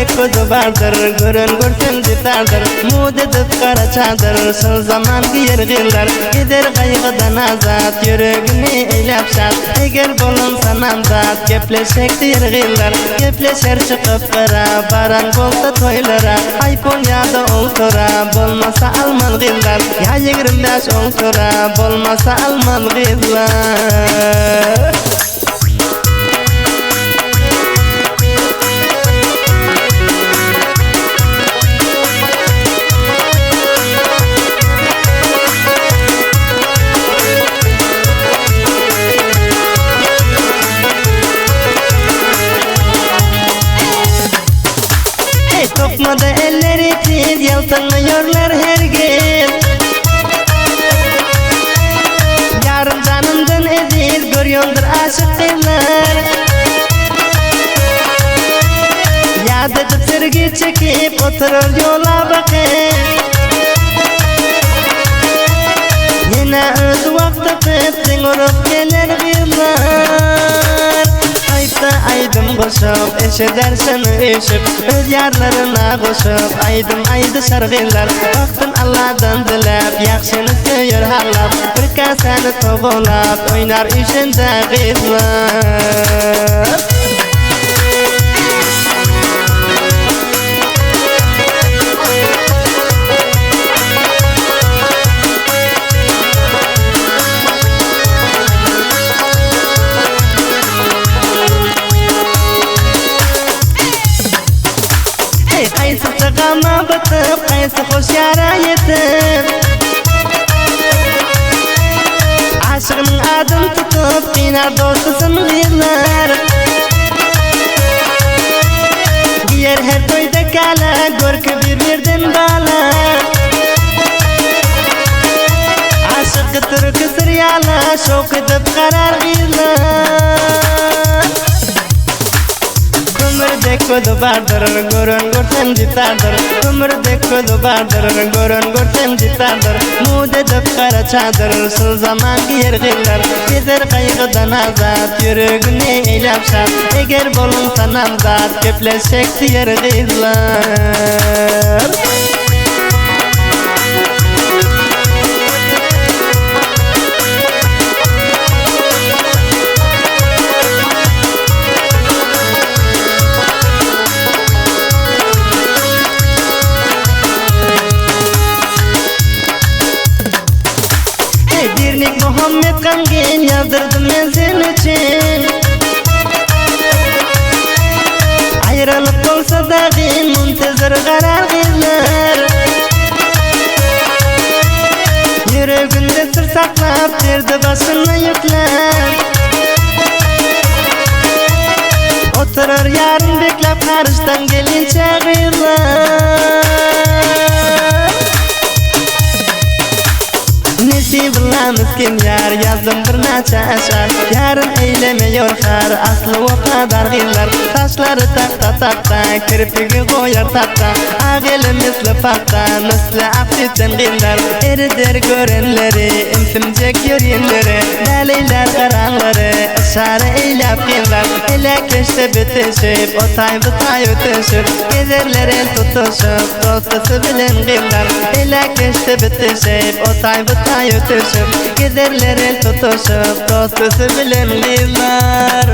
kodu vardır, görün görsün zitardır. Mud edip kara çadır, son zaman giyer giller. Gider kaygıdan azat, yüreğini eylep şat. Eğer bulunsa namzat, gepleşek diyer giller. Gepleşer çıkıp kıra, baran bolsa toylara. Aypol ya da oltura, bolmasa almal giller. Ya 25 oltura, bolmasa almal giller. Tokmada elleri tiz, yaltanıyorlar her gün. Yarım canımdan eziz, görüyordur aşık kızlar. Yad edip sırgı çekip, oturur yola bakıp. Yine öz vakti fetsin, urup gelir kızlar. Aydım koşup, eşedersin üşüp. Öz yarlarına koşup, aydı şargılar. Baktın Allah'dan dilep, yakşını söyür hallap. Bir kaseni toğulap, oynar işinde kızlar. Qaysi çıqama bitib, qaysi xoş yara yetib. Aşığının adını tutup, qiynar dostısın gıylar. Giyer her toyda kala, görkü bir-birden bala. Aşıqı türkü siryala, şok edip karar gıylar. Ömürdek kodu vardır, görün görsem zitardır. Ömürdek kodu vardır, görün görsem zitardır. Mud edip kara çadır, sol zaman giyer giller. Gezer kaygıdan azat, yüreğini eylep şat. Eğer bulunsa namzat, kepleşek diyer giller. Birlik Muhammed Kangin yazdırdım ben senin için. Ayrılık olsa dahi muntazır karar kızlar. Yüreğinde sır saklap derdi başına yükler. Oturur yarın beklep karıştan gelince kızlar. Nesibullah miskin yar, yazdım bir neçe eşar. Yarın eylemiyor kar, aslı vefadar giller. Taşları takta, kirpigi koyar takta. Ağeli misli fakta, misli afsitten giller. Eridir görenleri, imsimcek yürüyenleri. Daleyler karanları, ışarı eylep giller. Elekeşte bitişip, otay ötüşüp. Gezerler el tutuşup, dostusu bilen giller. Elekeşte bitişip, otay ötüşüp. Giderler el tutuşup, dostusu bilen giller.